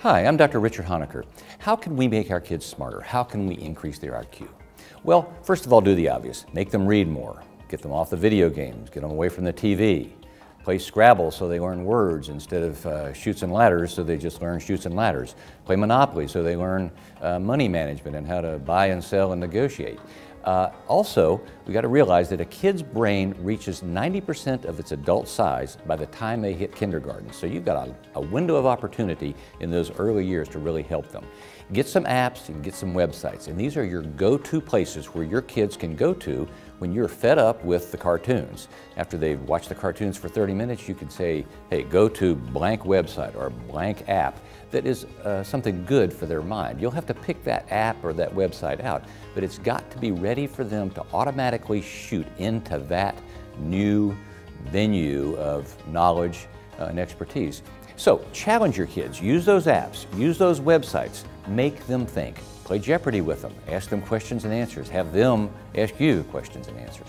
Hi, I'm Dr. Richard Honecker. How can we make our kids smarter? How can we increase their IQ? Well, first of all, do the obvious. Make them read more. Get them off the video games. Get them away from the TV. Play Scrabble so they learn words instead of chutes and ladders, so they just learn chutes and ladders. Play Monopoly so they learn money management and how to buy and sell and negotiate. Also, we got to realize that a kid's brain reaches 90% of its adult size by the time they hit kindergarten. So you've got a window of opportunity in those early years to really help them. Get some apps and get some websites, and these are your go-to places where your kids can go to when you're fed up with the cartoons. After they've watched the cartoons for 30 minutes, you can say, hey, go to blank website or blank app that is something good for their mind. You'll have to pick that app or that website out, but it's got to be ready for them to automatically shoot into that new venue of knowledge and expertise. So challenge your kids, use those apps, use those websites, make them think. Play Jeopardy with them, ask them questions and answers, have them ask you questions and answers.